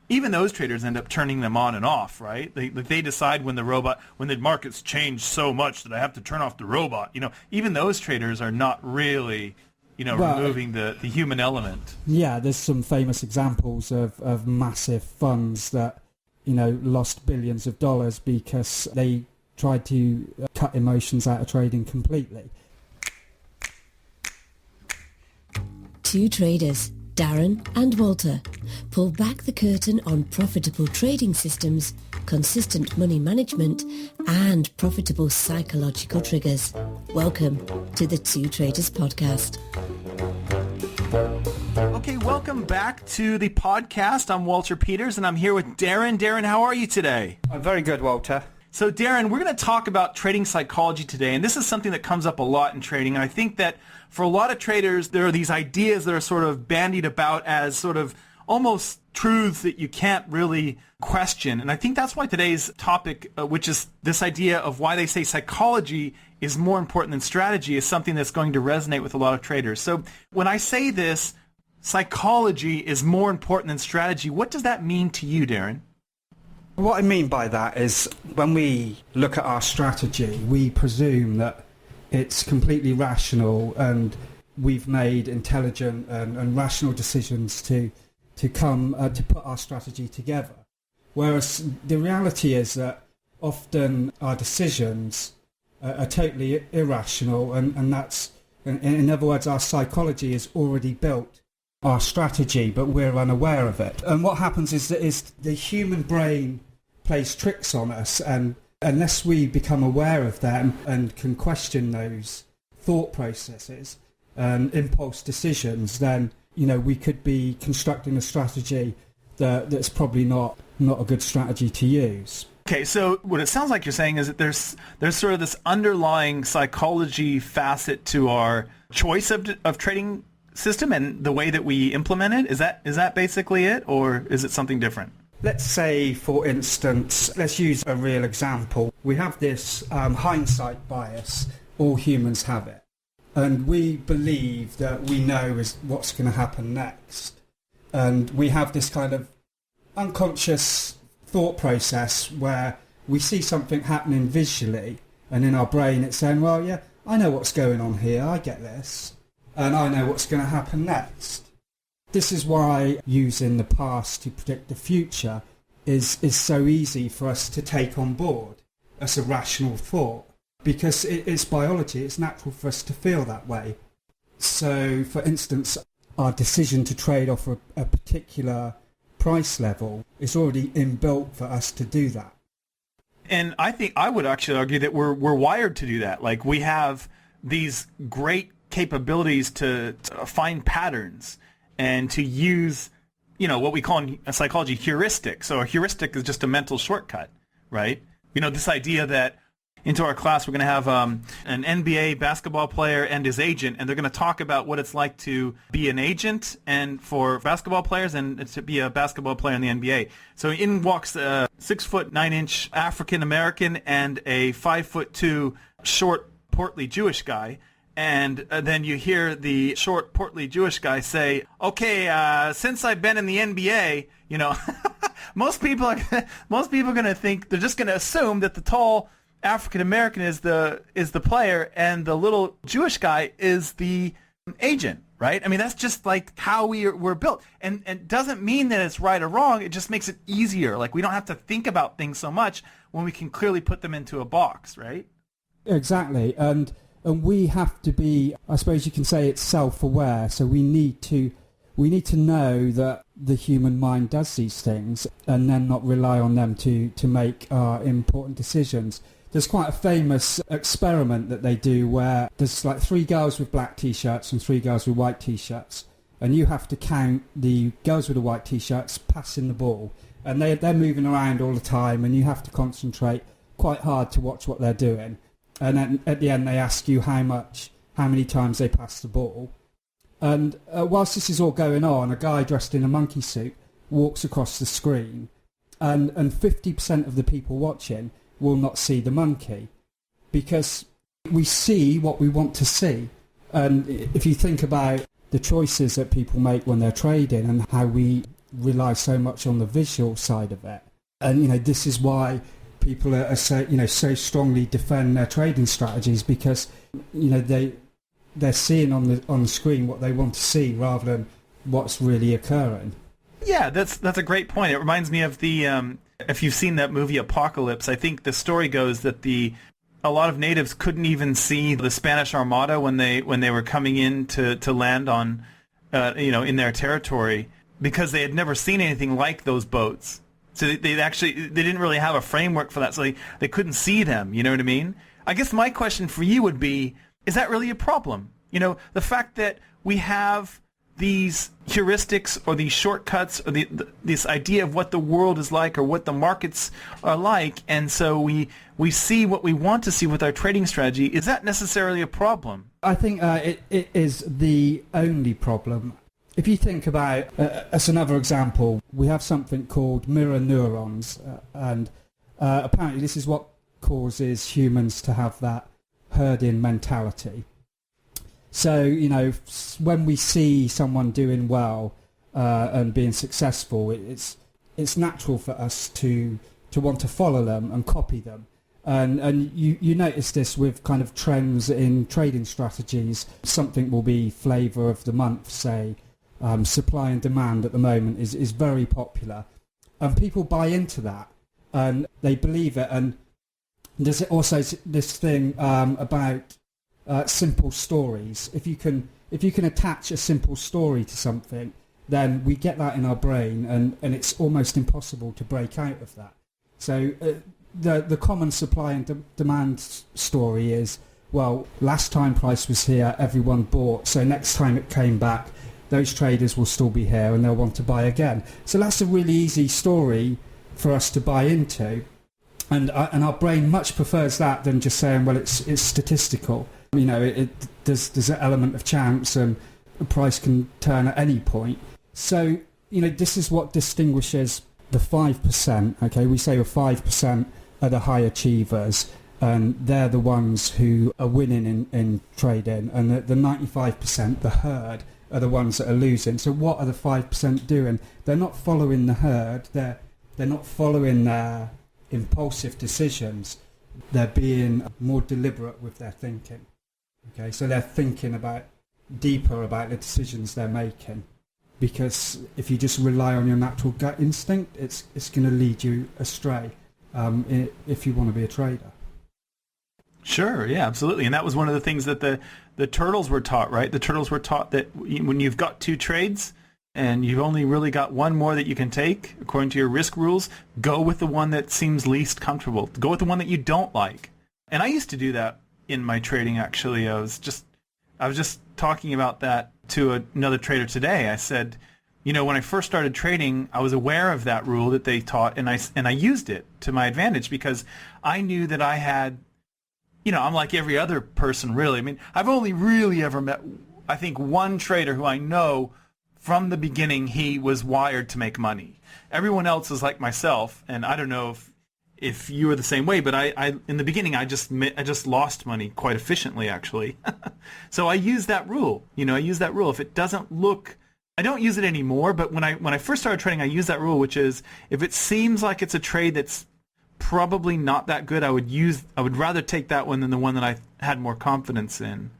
even those traders end up turning them on and off, right? They decide when the market's changed so much that I have to turn off the robot. Even those traders are not really, removing the human element. Yeah, there's some famous examples of massive funds that, lost billions of dollars because they tried to cut emotions out of trading completely. Two traders, Darren and Walter, pull back the curtain on profitable trading systems, consistent money management, and profitable psychological triggers. Welcome to the Two Traders Podcast. Okay, welcome back to the podcast. I'm Walter Peters, and I'm here with Darren. Darren, how are you today? I'm very good, Walter. So, Darren, we're going to talk about trading psychology today, and this is something that comes up a lot in trading. And I think that for a lot of traders, there are these ideas that are sort of bandied about as sort of almost truths that you can't really question. And I think that's why today's topic, which is this idea of why they say psychology is more important than strategy, is something that's going to resonate with a lot of traders. So when I say this, psychology is more important than strategy, what does that mean to you, Darren? What I mean by that is when we look at our Strategy, we presume that it's completely rational and we've made intelligent and rational decisions to put our strategy together. Whereas the reality is that often our decisions are totally irrational, and that's, in other words, our psychology has already built our strategy, but we're unaware of it. And what happens is that the human brain plays tricks on us, and unless we become aware of them and can question those thought processes and impulse decisions, then we could be constructing a strategy that's probably not a good strategy to use. Okay, so what it sounds like you're saying is that there's sort of this underlying psychology facet to our choice of trading system and the way that we implement it. Is that basically it, or is it something different? Let's say, for instance, let's use a real example. We have this hindsight bias. All humans have it. And we believe that we know is what's going to happen next. And we have this kind of unconscious thought process where we see something happening visually, and in our brain it's saying, well, yeah, I know what's going on here, I get this, and I know what's going to happen next. This is why using the past to predict the future is so easy for us to take on board as a rational thought, because it's biology, it's natural for us to feel that way. So, for instance, our decision to trade off a particular price level is already inbuilt for us to do that. And I think I would actually argue that we're wired to do that. Like, we have these great capabilities to find patterns and to use, what we call in psychology heuristics. So a heuristic is just a mental shortcut, right? This idea that into our class we're going to have an NBA basketball player and his agent, and they're going to talk about what it's like to be an agent and for basketball players and to be a basketball player in the NBA. So in walks a 6'9" African American and a 5'2" short, portly Jewish guy. And then you hear the short, portly Jewish guy say, okay, since I've been in the NBA, most people are going to think, they're just going to assume that the tall African American is the player and the little Jewish guy is the agent, right? I mean, that's just like how we're built. And it doesn't mean that it's right or wrong. It just makes it easier. Like, we don't have to think about things so much when we can clearly put them into a box, right? Exactly. And we have to be, I suppose you can say, it's self-aware. So we need to know that the human mind does these things and then not rely on them to make important decisions. There's quite a famous experiment that they do where there's like 3 girls with black T-shirts and 3 girls with white T-shirts. And you have to count the girls with the white T-shirts passing the ball. And they're moving around all the time, and you have to concentrate quite hard to watch what they're doing. And then at the end they ask you how many times they pass the ball. And whilst this is all going on, a guy dressed in a monkey suit walks across the screen, and 50% of the people watching will not see the monkey, because we see what we want to see. And if you think about the choices that people make when they're trading and how we rely so much on the visual side of it. And, you know, this is why people are so, you know, so strongly defend their trading strategies, because, you know, they're seeing on the screen what they want to see rather than what's really occurring. Yeah, that's a great point. It reminds me of the if you've seen that movie Apocalypse, I think the story goes that a lot of natives couldn't even see the Spanish Armada when they were coming in to land on in their territory, because they had never seen anything like those boats. So they didn't really have a framework for that, so they couldn't see them, you know what I mean? I guess my question for you would be, is that really a problem? You know, the fact that we have these heuristics or these shortcuts or this idea of what the world is like or what the markets are like, and so we see what we want to see with our trading strategy, is that necessarily a problem? I think it is the only problem. If you think about, as another example, we have something called mirror neurons, and apparently this is what causes humans to have that herding mentality. So, you know, when we see someone doing well and being successful, it's natural for us to want to follow them and copy them. And you notice this with kind of trends in trading strategies. Something will be flavour of the month, say. Supply and demand at the moment is very popular. And people buy into that and they believe it. And there's also this thing about simple stories. If you can attach a simple story to something, then we get that in our brain, and it's almost impossible to break out of that. So the common supply and demand story is, well, last time price was here, everyone bought, so next time it came back, those traders will still be here and they'll want to buy again. So that's a really easy story for us to buy into, and our brain much prefers that than just saying, well, it's statistical. You know, there's an element of chance, and the price can turn at any point. So, you know, this is what distinguishes the 5%. Okay, we say the 5% are the high achievers, and they're the ones who are winning in trading, and the 95%, the herd, are the ones that are losing. So what are the 5% doing? They're not following the herd. They're not following their impulsive decisions. They're being more deliberate with their thinking. Okay, so they're thinking deeper about the decisions they're making, because if you just rely on your natural gut instinct, it's going to lead you astray if you want to be a trader. Sure, yeah, absolutely. And that was one of the things that the turtles were taught, right? The turtles were taught that when you've got two trades and you've only really got one more that you can take, according to your risk rules, go with the one that seems least comfortable. Go with the one that you don't like. And I used to do that in my trading, actually. I was just talking about that to another trader today. I said, you know, when I first started trading, I was aware of that rule that they taught, and I used it to my advantage, because I knew that I had, you know, I'm like every other person, really. I mean, I've only really ever met, I think, one trader who I know from the beginning he was wired to make money. Everyone else is like myself, and I don't know if you were the same way, but I in the beginning I just lost money quite efficiently, actually. So I use that rule. You know, I use that rule. If it doesn't look, I don't use it anymore, but when I first started trading, I used that rule, which is, if it seems like it's a trade that's probably not that good, I would rather take that one than the one that I had more confidence in.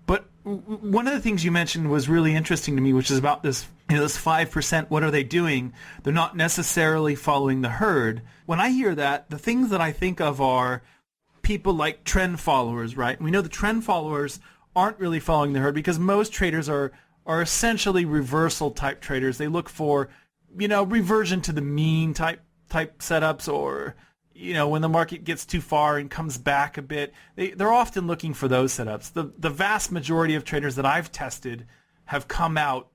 But one of the things you mentioned was really interesting to me, which is about this, you know, this 5%, what are they doing? They're not necessarily following the herd. When I hear that, the things that I think of are people like trend followers, right? We know the trend followers aren't really following the herd, because most traders are essentially reversal type traders. They look for, you know, reversion to the mean type setups, or, you know, when the market gets too far and comes back a bit. They're often looking for those setups. The vast majority of traders that I've tested have come out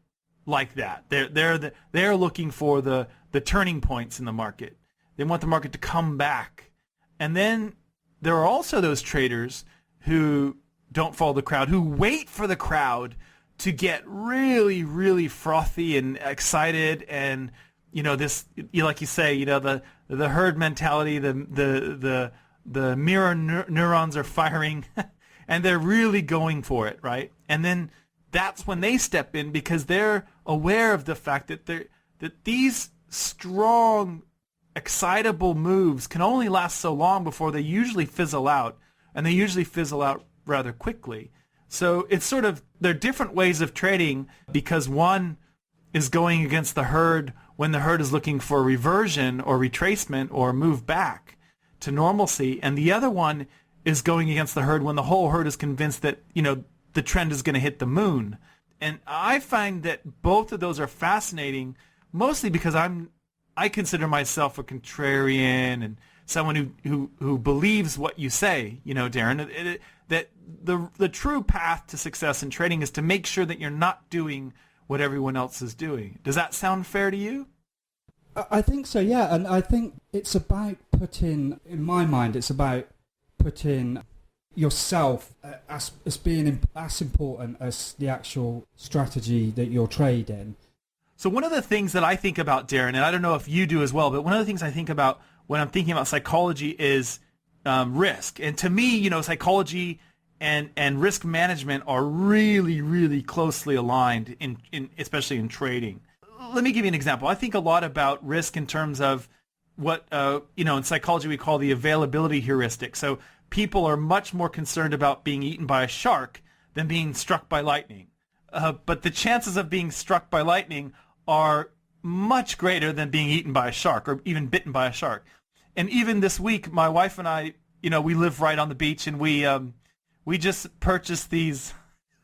like that. They're looking for the turning points in the market. They want the market to come back. And then there are also those traders who don't follow the crowd, who wait for the crowd to get really, really frothy and excited, and, you know, this, like you say, you know, the herd mentality, the mirror neurons are firing, and they're really going for it, right? And then that's when they step in, because they're aware of the fact that that these strong, excitable moves can only last so long before they usually fizzle out, and they usually fizzle out rather quickly. So it's sort of, there are different ways of trading because one is going against the herd when the herd is looking for reversion or retracement or move back to normalcy, and the other one is going against the herd when the whole herd is convinced that, the trend is going to hit the moon. And I find that both of those are fascinating, mostly because I consider myself a contrarian and someone who believes what you say, Darren, that the true path to success in trading is to make sure that you're not doing what everyone else is doing. Does that sound fair to you? I think so, yeah. And I think it's about in my mind, it's about putting yourself as being as important as the actual strategy that you're trading. So one of the things that I think about, Darren, and I don't know if you do as well, but one of the things I think about when I'm thinking about psychology is risk. And to me, psychology and risk management are really, really closely aligned in especially in trading. Let me give you an example. I think a lot about risk in terms of what in psychology we call the availability heuristic. So people are much more concerned about being eaten by a shark than being struck by lightning. But the chances of being struck by lightning are much greater than being eaten by a shark or even bitten by a shark. And even this week, my wife and I, we live right on the beach, and we just purchased these.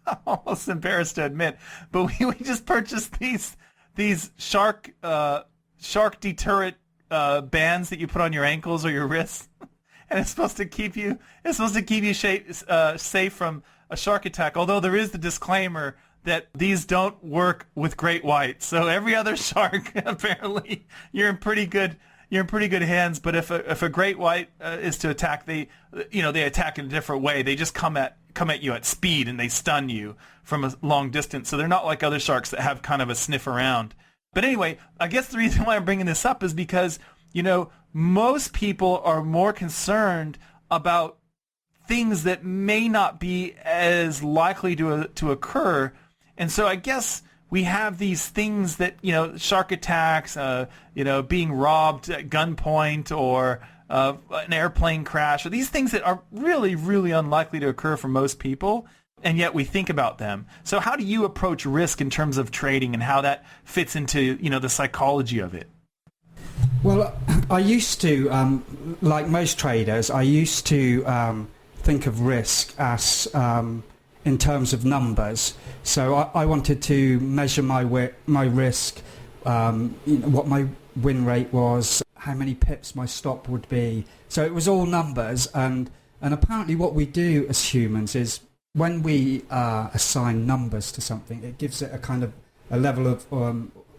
I'm almost embarrassed to admit, but we just purchased these shark deterrent bands that you put on your ankles or your wrists, and it's supposed to keep you safe from a shark attack. Although there is the disclaimer that these don't work with great whites. So every other shark, apparently, you're in pretty good hands. But if a great white is to attack, they attack in a different way. They just come at you at speed and they stun you from a long distance. So they're not like other sharks that have kind of a sniff around. But anyway, I guess the reason why I'm bringing this up is because, most people are more concerned about things that may not be as likely to occur. And so I guess we have these things that, shark attacks, being robbed at gunpoint or an airplane crash, or these things that are really, really unlikely to occur for most people, and yet we think about them. So how do you approach risk in terms of trading and how that fits into, the psychology of it? Well, I used to, like most traders, think of risk as in terms of numbers. So I wanted to measure my risk, what my win rate was, how many pips my stop would be. So it was all numbers. And apparently what we do as humans is when we assign numbers to something, it gives it a kind of a level of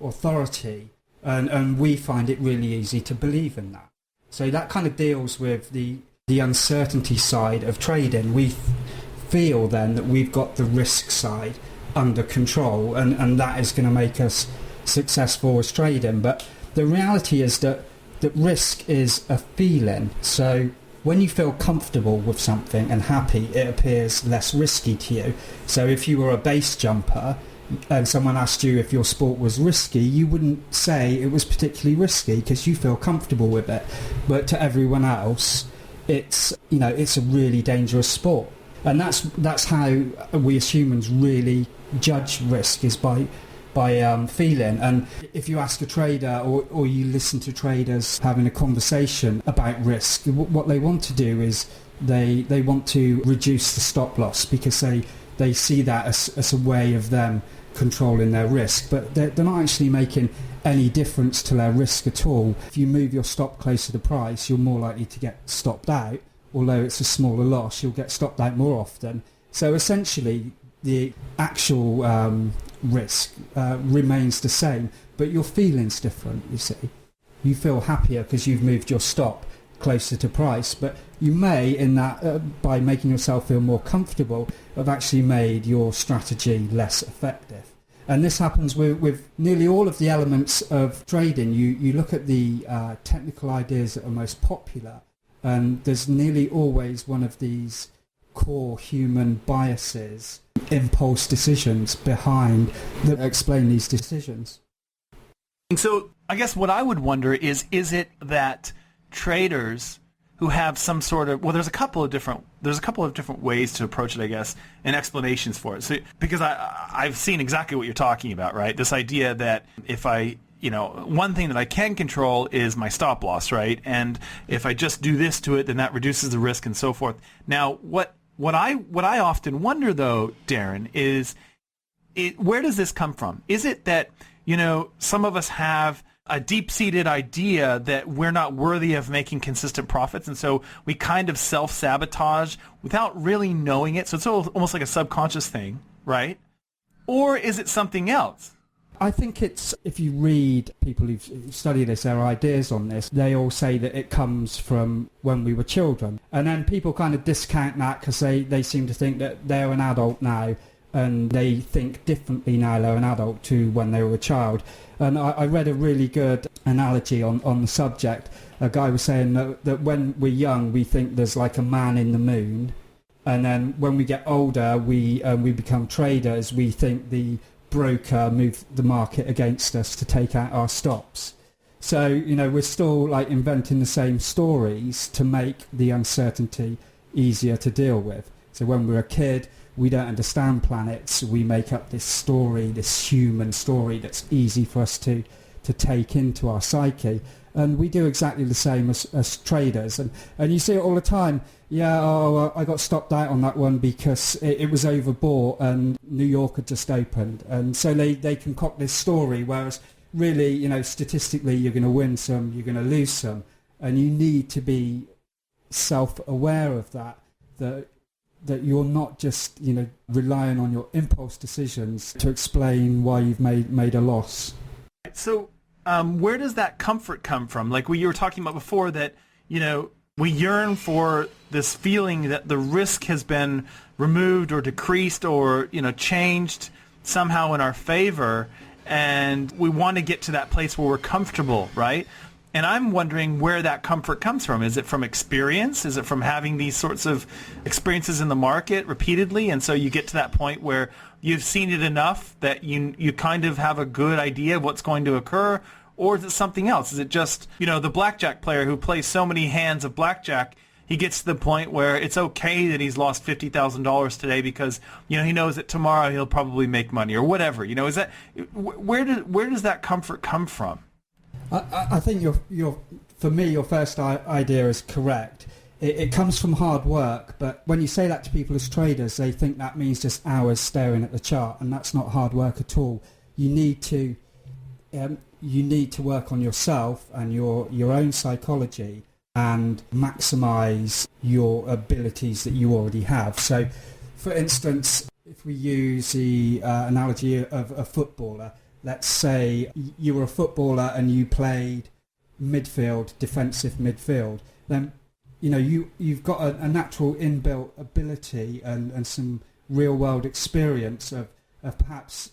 authority. And we find it really easy to believe in that. So that kind of deals with the uncertainty side of trading. We feel then that we've got the risk side under control, and that is going to make us successful as trading. But the reality is that risk is a feeling. So when you feel comfortable with something and happy, it appears less risky to you. So if you were a base jumper and someone asked you if your sport was risky, you wouldn't say it was particularly risky because you feel comfortable with it. But to everyone else, it's a really dangerous sport. And that's how we as humans really judge risk, is by feeling. And if you ask a trader or you listen to traders having a conversation about risk, what they want to do is they want to reduce the stop loss because they see that as a way of them controlling their risk, but they're not actually making any difference to their risk at all. If you move your stop closer to price, you're more likely to get stopped out. Although it's a smaller loss, you'll get stopped out more often. So essentially, the actual risk remains the same, but your feeling's different, you see. You feel happier because you've moved your stop closer to price, but you may, in that by making yourself feel more comfortable, have actually made your strategy less effective. And this happens with nearly all of the elements of trading. You look at the technical ideas that are most popular, and there's nearly always one of these core human biases, impulse decisions behind that explain these decisions. And so I guess what I would wonder is it that traders who have some sort of, well, there's a couple of different ways to approach it, I guess, and explanations for it. So because I've seen exactly what you're talking about, right? This idea that if one thing that I can control is my stop loss, right? And if I just do this to it, then that reduces the risk and so forth. Now, what I often wonder though, Darren, is where does this come from? Is it that, some of us have a deep-seated idea that we're not worthy of making consistent profits, and so we kind of self-sabotage without really knowing it? So it's almost like a subconscious thing, right? Or is it something else? I think it's, if you read people who've studied this, their ideas on this, they all say that it comes from when we were children. And then people kind of discount that because they seem to think that they're an adult now and they think differently now they're an adult to when they were a child. And I read a really good analogy on the subject. A guy was saying that when we're young, we think there's like a man in the moon. And then when we get older, we become traders. We think the broker moved the market against us to take out our stops. So, we're still like inventing the same stories to make the uncertainty easier to deal with. So when we're a kid, we don't understand planets. We make up this story, this human story that's easy for us to take into our psyche. And we do exactly the same as traders. And you see it all the time. Yeah, I got stopped out on that one because it was overbought and New York had just opened. And so they concoct this story, whereas really, statistically, you're going to win some, you're going to lose some. And you need to be self-aware of that you're not just, relying on your impulse decisions to explain why you've made a loss. So where does that comfort come from? Like you were talking about before that, we yearn for this feeling that the risk has been removed or decreased or, changed somehow in our favor, and we want to get to that place where we're comfortable, right? And I'm wondering where that comfort comes from. Is it from experience? Is it from having these sorts of experiences in the market repeatedly? And so you get to that point where you've seen it enough that you kind of have a good idea of what's going to occur? Or is it something else? Is it just, the blackjack player who plays so many hands of blackjack, he gets to the point where it's okay that he's lost $50,000 today because, he knows that tomorrow he'll probably make money or whatever. Is that, where does that comfort come from? I think for me, your first idea is correct. It comes from hard work, but when you say that to people as traders, they think that means just hours staring at the chart, and that's not hard work at all. You need to work on yourself and your own psychology and maximize your abilities that you already have. So, for instance, if we use the analogy of a footballer, let's say you were a footballer and you played midfield, defensive midfield, then you've got a natural inbuilt ability and some real world experience of perhaps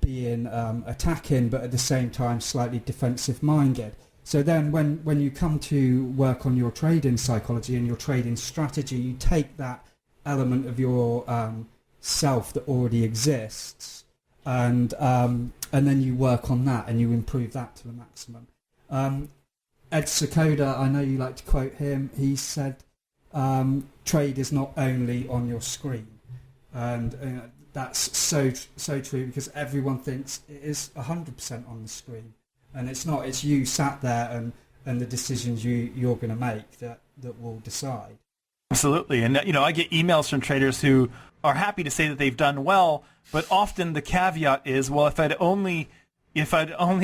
being attacking but at the same time slightly defensive minded. So then when you come to work on your trading psychology and your trading strategy, you take that element of your self that already exists and then you work on that and you improve that to the maximum. Ed Sekoda, I know you like to quote him, he said, trade is not only on your screen. And that's so true because everyone thinks it is 100% on the screen. And it's not, it's you sat there and the decisions you're going to make that will decide. Absolutely. And, I get emails from traders who are happy to say that they've done well, but often the caveat is, well, if I'd only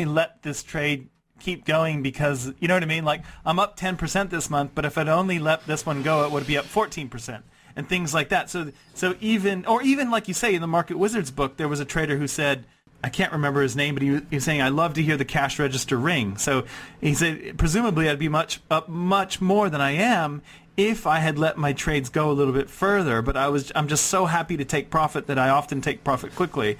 let this trade keep going because, you know what I mean? Like, I'm up 10% this month, but if I'd only let this one go, it would be up 14%. And things like that. So even like you say in the Market Wizards book, there was a trader who said, I can't remember his name, but he was saying, I love to hear the cash register ring. So he said, presumably I'd be much more than I am if I had let my trades go a little bit further. But I'm just so happy to take profit that I often take profit quickly.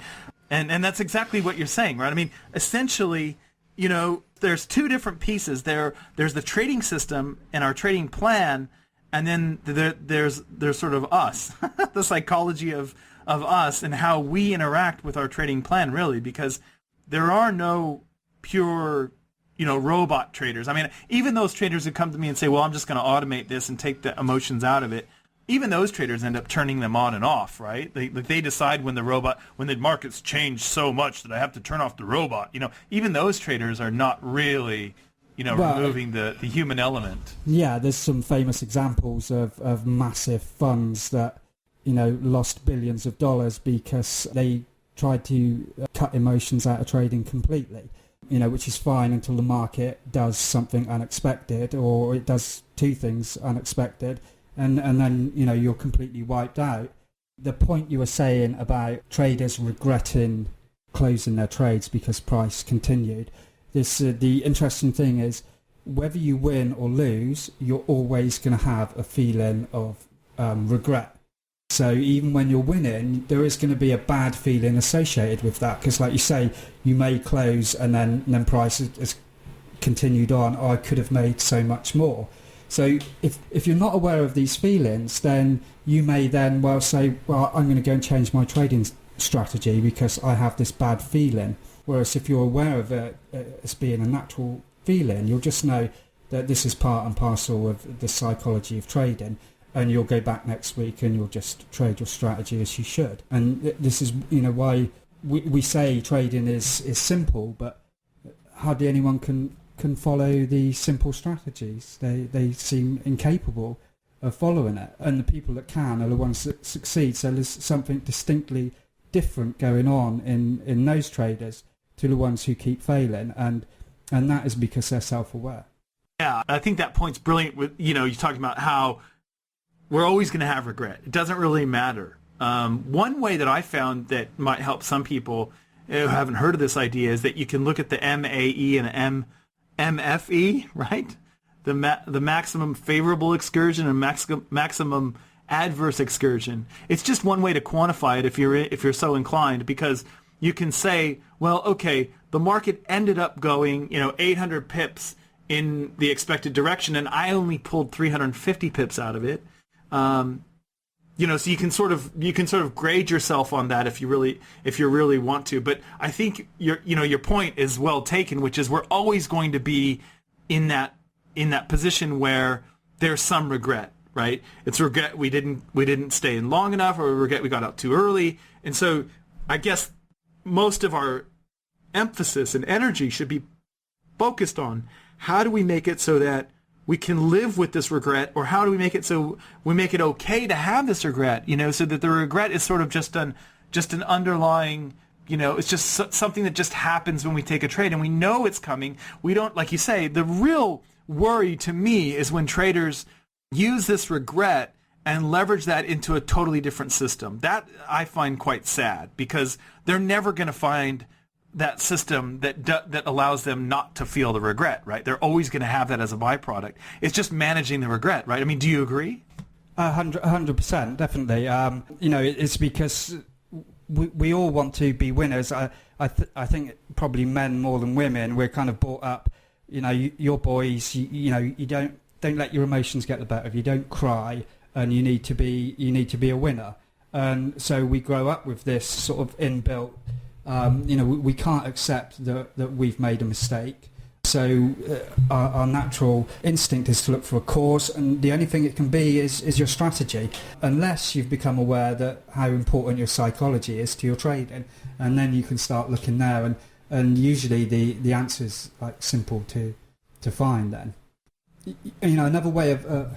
And that's exactly what you're saying, right? I mean, essentially, there's two different pieces. There's the trading system and our trading plan, and then there's sort of us, the psychology of us and how we interact with our trading plan, really, because there are no pure, robot traders. I mean, even those traders who come to me and say, well, I'm just going to automate this and take the emotions out of it, even those traders end up turning them on and off, right? They decide when the markets change so much that I have to turn off the robot. Even those traders are not really, removing the human element. Yeah, there's some famous examples of massive funds that, lost billions of dollars because they tried to cut emotions out of trading completely, which is fine until the market does something unexpected, or it does two things unexpected, and then, you're completely wiped out. The point you were saying about traders regretting closing their trades because price continued, the interesting thing is, whether you win or lose, you're always going to have a feeling of regret. So even when you're winning, there is going to be a bad feeling associated with that, because like you say, you may close and then price has continued on. Oh, I could have made so much more. So if you're not aware of these feelings, then you may then say, well, I'm going to go and change my trading strategy because I have this bad feeling. Whereas if you're aware of it as being a natural feeling, you'll just know that this is part and parcel of the psychology of trading, and you'll go back next week and you'll just trade your strategy as you should. And this is why we say trading is simple, but hardly anyone can follow the simple strategies. They seem incapable of following it, and the people that can are the ones that succeed. So there's something distinctly different going on in those traders to the ones who keep failing, and that is because they're self-aware. Yeah, I think that point's brilliant. With you're talking about how we're always going to have regret. It doesn't really matter. One way that I found that might help some people who haven't heard of this idea is that you can look at the MAE and MFE, right? The maximum favorable excursion and maximum adverse excursion. It's just one way to quantify it if you're so inclined, because you can say, well, okay, the market ended up going 800 pips in the expected direction, and I only pulled 350 pips out of it. So you can sort of grade yourself on that if you really want to. But I think your point is well taken, which is we're always going to be in that position where there's some regret, right? It's regret we didn't stay in long enough, or regret we got out too early. And so I guess most of our emphasis and energy should be focused on how do we make it so that we can live with this regret, or how do we make it so we make it okay to have this regret, so that the regret is sort of just an underlying, it's just something that just happens when we take a trade and we know it's coming. We don't, like you say, the real worry to me is when traders use this regret and leverage that into a totally different system. That I find quite sad, because they're never going to find that system that allows them not to feel the regret, right? They're always going to have that as a byproduct. It's just managing the regret, right? I mean, do you agree? 100%, definitely. It's because we all want to be winners. I think probably men more than women. We're kind of brought up, your boys. You don't let your emotions get the better of you. Don't cry, and you need to be a winner. And so we grow up with this sort of inbuilt. We can't accept that we've made a mistake. So our natural instinct is to look for a cause, and the only thing it can be is your strategy, unless you've become aware that how important your psychology is to your trading, and then you can start looking there, and usually the answer is like simple to find. Then, another way of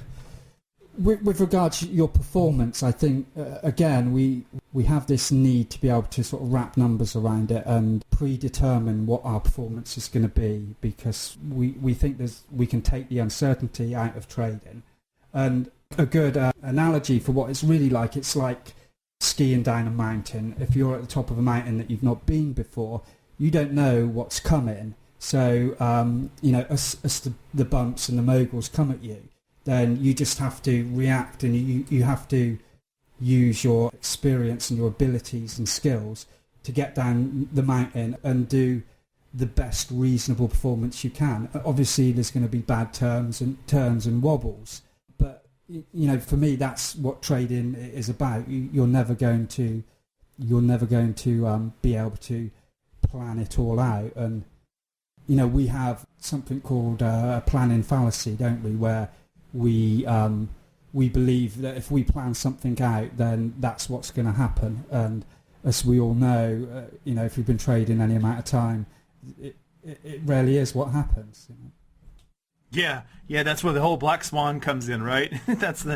with regard to your performance, I think, again, we have this need to be able to sort of wrap numbers around it and predetermine what our performance is going to be, because we think we can take the uncertainty out of trading. And a good analogy for what it's really like, it's like skiing down a mountain. If you're at the top of a mountain that you've not been before, you don't know what's coming. So, as the bumps and the moguls come at you, then you just have to react, and you have to use your experience and your abilities and skills to get down the mountain and do the best reasonable performance you can. Obviously, there's going to be bad turns and wobbles, but for me, that's what trading is about. You're never going to be able to plan it all out, and we have something called a planning fallacy, don't we, where we believe that if we plan something out, then that's what's going to happen. And as we all know, if you've been trading any amount of time, it rarely is what happens. Yeah, that's where the whole Black Swan comes in, right? That's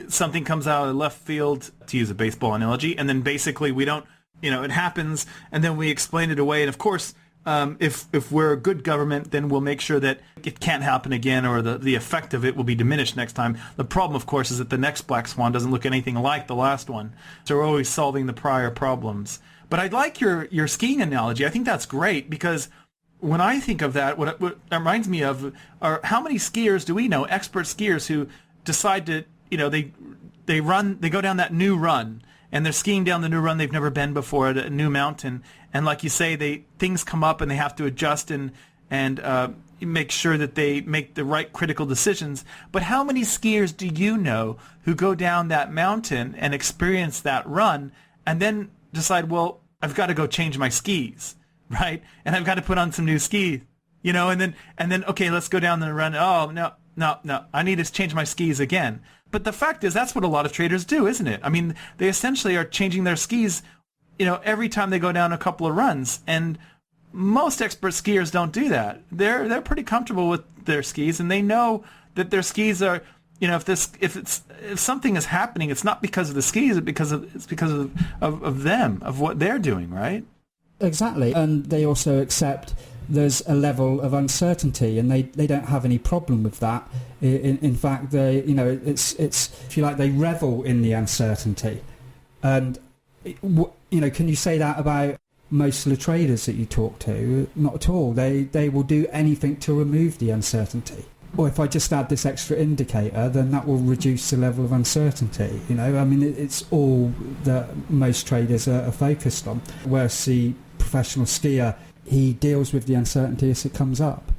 something comes out of left field, to use a baseball analogy, and then basically we don't, it happens, and then we explain it away. And of course, if we're a good government, then we'll make sure that it can't happen again, or the effect of it will be diminished next time. The problem, of course, is that the next Black Swan doesn't look anything like the last one. So we're always solving the prior problems. But I like your skiing analogy. I think that's great, because when I think of that, what it reminds me of are how many skiers do we know, expert skiers, who decide to, they go down that new run, and they're skiing down the new run they've never been before at a new mountain. And like you say, things come up and they have to adjust and make sure that they make the right critical decisions. But how many skiers do you know who go down that mountain and experience that run and then decide, well, I've got to go change my skis, right? And I've got to put on some new skis, and then okay, let's go down the run. Oh, no, I need to change my skis again. But the fact is, that's what a lot of traders do, isn't it? I mean, they essentially are changing their skis, every time they go down a couple of runs. And most expert skiers don't do that. They're pretty comfortable with their skis, and they know that their skis are, if something is happening, it's not because of the skis, it's because of them, of what they're doing, right? Exactly. And they also accept there's a level of uncertainty, and they don't have any problem with that. In fact, they, it's if you like, they revel in the uncertainty. And can you say that about most of the traders that you talk to? Not at all. They will do anything to remove the uncertainty. Or if I just add this extra indicator, then that will reduce the level of uncertainty. It's all that most traders are focused on. Whereas the professional skier, he deals with the uncertainty as it comes up.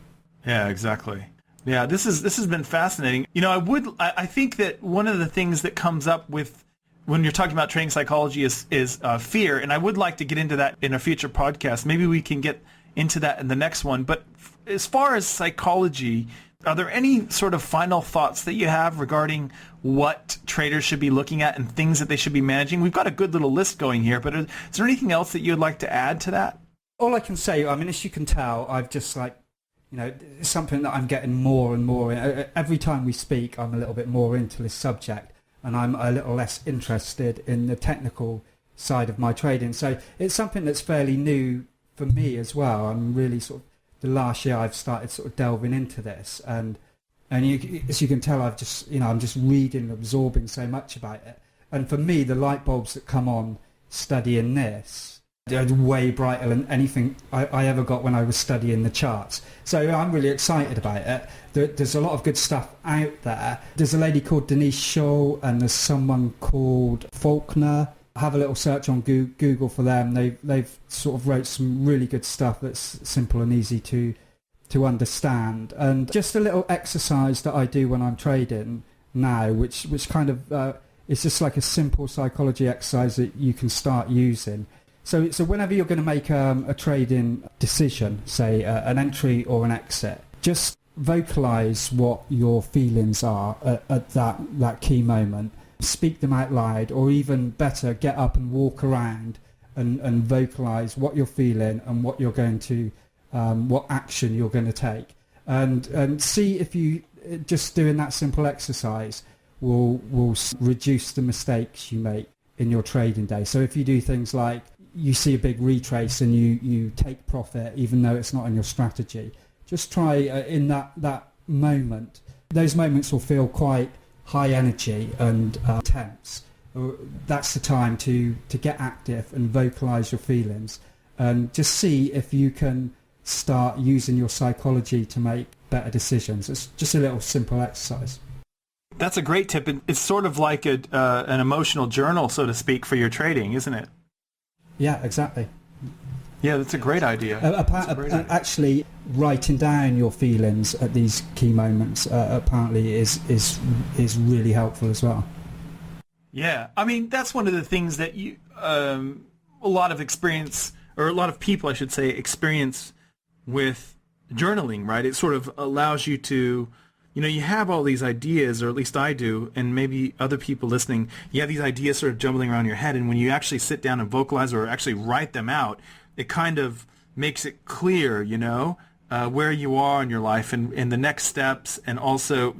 Yeah, exactly. Yeah, this has been fascinating. I think that one of the things that comes up with when you're talking about trading psychology is fear, and I would like to get into that in a future podcast. Maybe we can get into that in the next one. But as far as psychology, are there any sort of final thoughts that you have regarding what traders should be looking at and things that they should be managing? We've got a good little list going here, but is there anything else that you'd like to add to that? All I can say, as you can tell, I've just it's something that I'm getting more and more. Every time we speak, I'm a little bit more into this subject, and I'm a little less interested in the technical side of my trading. So it's something that's fairly new for me as well. I'm really the last year I've started delving into this, and as you can tell, I've just I'm just reading and absorbing so much about it. And for me, the light bulbs that come on studying this, they're way brighter than anything I ever got when I was studying the charts. So I'm really excited about it. There's a lot of good stuff out there. There's a lady called Denise Scholl, and there's someone called Faulkner. Have a little search on Google for them. They've wrote some really good stuff that's simple and easy to understand. And just a little exercise that I do when I'm trading now, which kind of is just like a simple psychology exercise that you can start using. So whenever you're going to make a trading decision, say an entry or an exit, just vocalize what your feelings are at that key moment. Speak them out loud, or even better, get up and walk around and vocalize what you're feeling and what you're going to, what action you're going to take, and see if you just doing that simple exercise will reduce the mistakes you make in your trading day. So if you do things like you see a big retrace and you take profit even though it's not in your strategy, just try in that moment. Those moments will feel quite high energy and tense. That's the time to get active and vocalize your feelings, and just see if you can start using your psychology to make better decisions. It's just a little simple exercise. That's a great tip. It's sort of like an emotional journal, so to speak, for your trading, isn't it? Yeah, exactly. Yeah, that's a great idea. Actually, writing down your feelings at these key moments apparently is really helpful as well. Yeah, that's one of the things that you a lot of experience, or a lot of people, I should say, experience with journaling, right? It sort of allows you to, you have all these ideas, or at least I do, and maybe other people listening, you have these ideas sort of jumbling around your head, and when you actually sit down and vocalize or actually write them out, it kind of makes it clear, where you are in your life and the next steps, and also,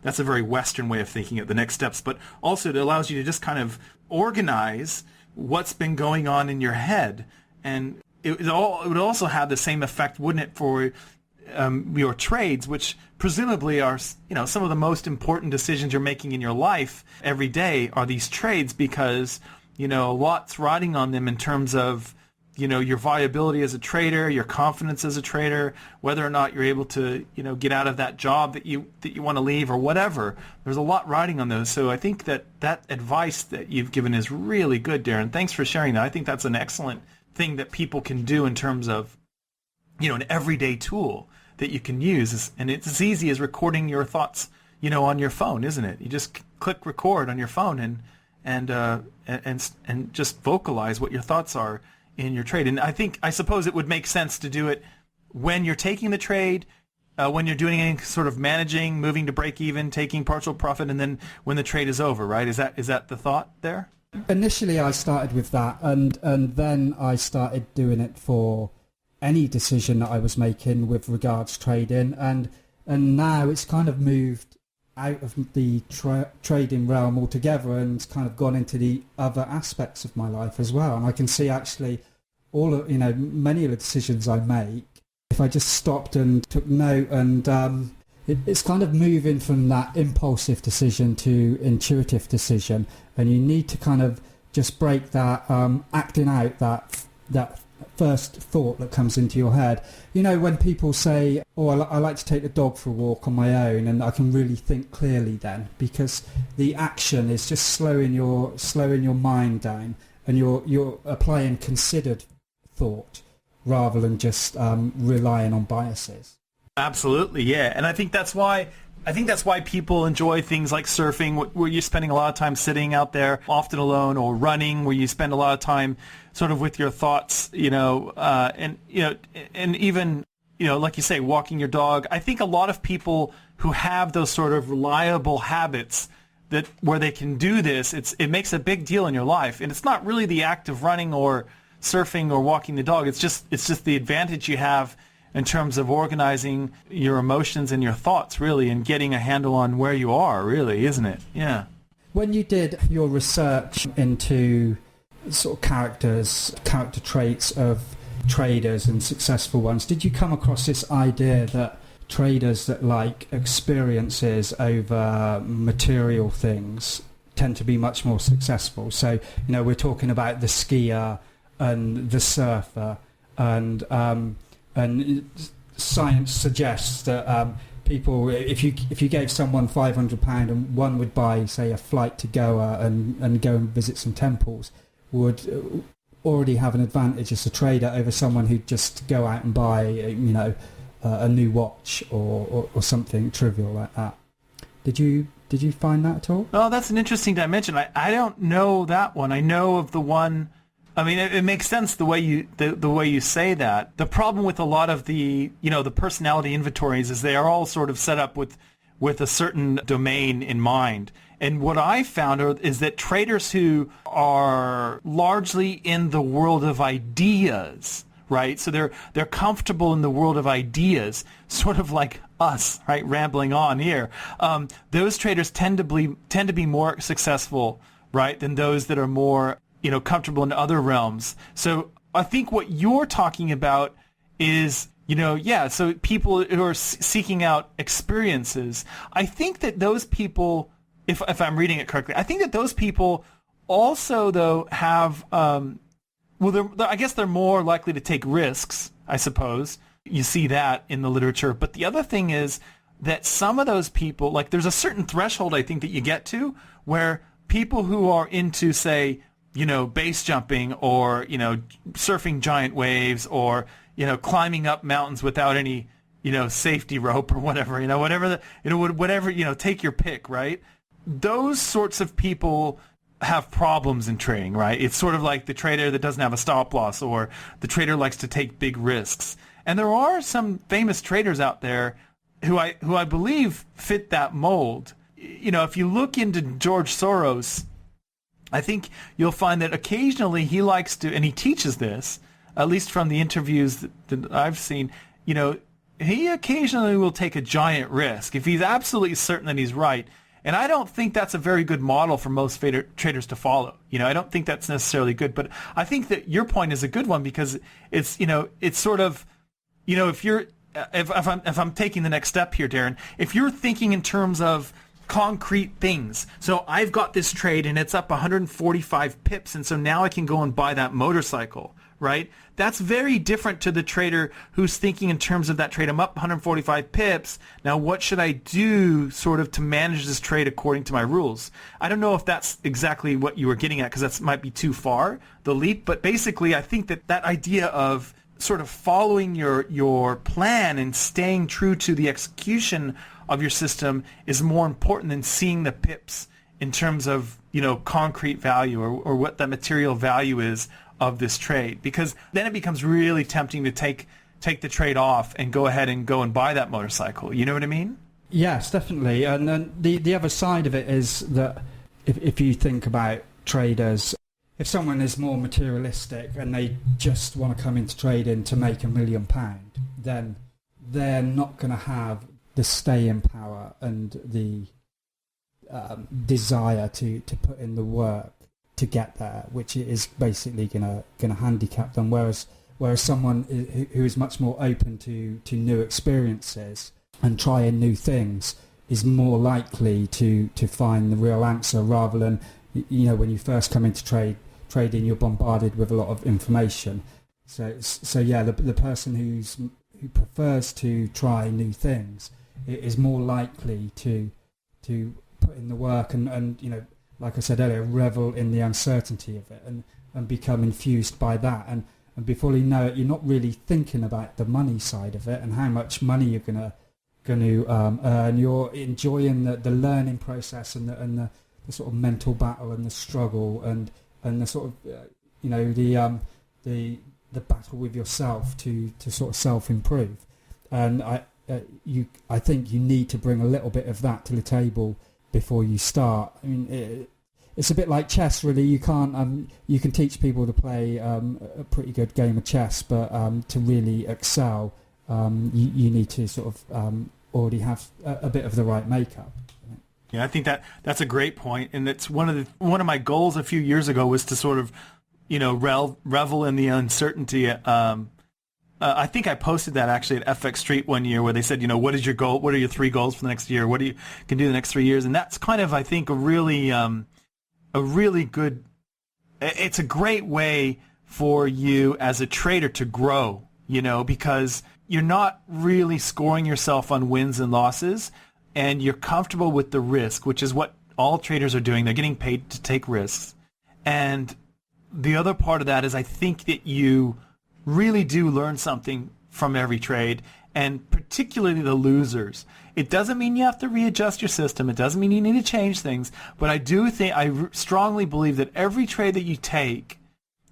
that's a very Western way of thinking of the next steps, but also it allows you to just kind of organize what's been going on in your head, and it would also have the same effect, wouldn't it, for your trades, which presumably are, some of the most important decisions you're making in your life every day are these trades, because, a lot's riding on them in terms of, your viability as a trader, your confidence as a trader, whether or not you're able to, get out of that job that you want to leave or whatever. There's a lot riding on those. So I think that advice that you've given is really good, Darren. Thanks for sharing that. I think that's an excellent thing that people can do in terms of, an everyday tool that you can use. And it's as easy as recording your thoughts, on your phone, isn't it? You just click record on your phone and just vocalize what your thoughts are in your trade. And I suppose it would make sense to do it when you're taking the trade, when you're doing any sort of managing, moving to break even, taking partial profit, and then when the trade is over, right? Is that the thought there? Initially, I started with that, and then I started doing it for any decision that I was making with regards to trading, and now it's kind of moved out of the trading realm altogether, and it's kind of gone into the other aspects of my life as well. And I can see actually many of the decisions I make, if I just stopped and took note, and it's kind of moving from that impulsive decision to intuitive decision, and you need to kind of just break that acting out that first thought that comes into your head. When people say, I like to take the dog for a walk on my own, and I can really think clearly then, because the action is just slowing your mind down, and you're applying considered thought rather than just relying on biases. Absolutely, yeah. And I think that's why people enjoy things like surfing, where you're spending a lot of time sitting out there, often alone, or running, where you spend a lot of time sort of with your thoughts, and even, like you say, walking your dog. I think a lot of people who have those sort of reliable habits where they can do this, it makes a big deal in your life. And it's not really the act of running or surfing or walking the dog. It's just the advantage you have in terms of organizing your emotions and your thoughts, really, and getting a handle on where you are, really, isn't it? Yeah. When you did your research into sort of character traits of traders and successful ones, did you come across this idea that traders that like experiences over material things tend to be much more successful? So, we're talking about the skier and the surfer, and science suggests that people, if you gave someone £500 and one would buy, say, a flight to Goa and go and visit some temples, would already have an advantage as a trader over someone who'd just go out and buy, a new watch or something trivial like that. Did you find that at all? Oh, that's an interesting dimension. I don't know that one. I know of the one. I mean, it makes sense the way you say that. The problem with a lot of the personality inventories is they are all sort of set up with a certain domain in mind. And what I found is that traders who are largely in the world of ideas, right? So they're comfortable in the world of ideas, sort of like us, right? Rambling on here. Those traders tend to be more successful, right, than those that are more comfortable in other realms. So I think what you're talking about is, so people who are seeking out experiences, I think that those people, if I'm reading it correctly, I think that those people also, though, have, I guess they're more likely to take risks, I suppose. You see that in the literature. But the other thing is that some of those people, like there's a certain threshold, I think, that you get to where people who are into, say, base jumping or, surfing giant waves or, climbing up mountains without any, safety rope or whatever, whatever, take your pick, right? Those sorts of people have problems in trading, right? It's sort of like the trader that doesn't have a stop loss, or the trader likes to take big risks. And there are some famous traders out there who I believe fit that mold. You know, if you look into George Soros, I think you'll find that occasionally he likes to, and he teaches this, at least from the interviews that I've seen, you know, he occasionally will take a giant risk if he's absolutely certain that he's right. And I don't think that's a very good model for most traders to follow. You know, I don't think that's necessarily good. But I think that your point is a good one because it's, you know, it's sort of, you know, if I'm taking the next step here, Darren, if you're thinking in terms of concrete things, so I've got this trade and it's up 145 pips, and so now I can go and buy that motorcycle, right? That's very different to the trader who's thinking in terms of that trade. I'm up 145 pips. Now what should I do sort of to manage this trade according to my rules? I don't know if that's exactly what you were getting at because that might be too far, the leap. But basically I think that idea of sort of following your plan and staying true to the execution of your system is more important than seeing the pips in terms of, you know, concrete value or what the material value is of this trade, because then it becomes really tempting to take the trade off and go ahead and go and buy that motorcycle. You know what I mean? Yes, definitely. And then the other side of it is that if you think about traders, if someone is more materialistic and they just want to come into trading to make £1 million, then they're not going to have the staying power and the desire to put in the work to get there, which is basically going to handicap them. Whereas someone who is much more open to new experiences and trying new things is more likely to find the real answer, rather than, you know, when you first come into trading, you're bombarded with a lot of information. So yeah, the person who prefers to try new things is more likely to put in the work and you know, like I said earlier, revel in the uncertainty of it and become infused by that. And before you know it, you're not really thinking about the money side of it and how much money you're going to earn. You're enjoying the learning process and the sort of mental battle and the struggle and the sort of you know, the battle with yourself to sort of self-improve. And I think you need to bring a little bit of that to the table before you start. I mean, it's a bit like chess, really. You can't you can teach people to play a pretty good game of chess, but to really excel, you need to sort of already have a bit of the right makeup. Yeah, I think that's a great point, and it's one of my goals a few years ago was to sort of, you know, revel in the uncertainty. I think I posted that actually at FX Street one year, where they said, you know, what is your goal? What are your 3 goals for the next year? What do you can do the next 3 years? And that's kind of, I think, a really good. It's a great way for you as a trader to grow, you know, because you're not really scoring yourself on wins and losses, and you're comfortable with the risk, which is what all traders are doing. They're getting paid to take risks. And the other part of that is I think that you really do learn something from every trade, and particularly the losers. It doesn't mean you have to readjust your system. It doesn't mean you need to change things. But I strongly believe that every trade that you take,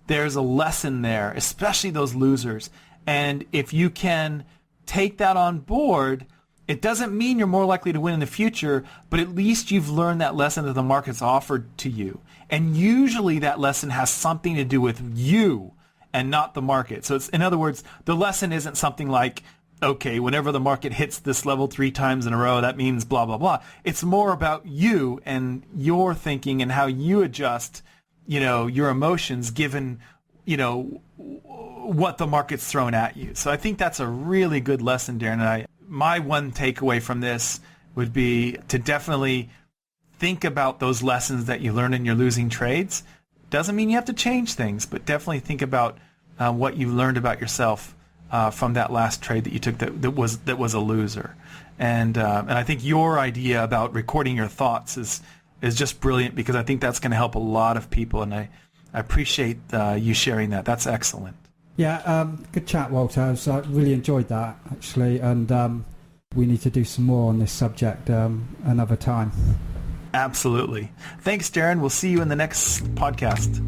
there's a lesson there, especially those losers. And if you can take that on board, it doesn't mean you're more likely to win in the future, but at least you've learned that lesson that the market's offered to you. And usually that lesson has something to do with you and not the market. So it's, in other words, the lesson isn't something like, okay, whenever the market hits this level 3 times in a row, that means blah, blah, blah. It's more about you and your thinking and how you adjust, you know, your emotions given, you know, what the market's thrown at you. So I think that's a really good lesson, Darren. And my one takeaway from this would be to definitely think about those lessons that you learn in your losing trades. Doesn't mean you have to change things, but definitely think about what you learned about yourself from that last trade that you took that was a loser. And I think your idea about recording your thoughts is just brilliant, because I think that's going to help a lot of people, and I appreciate you sharing that. That's excellent. Yeah, good chat, Walter. So I really enjoyed that, actually, and we need to do some more on this subject another time. Absolutely. Thanks, Darren. We'll see you in the next podcast.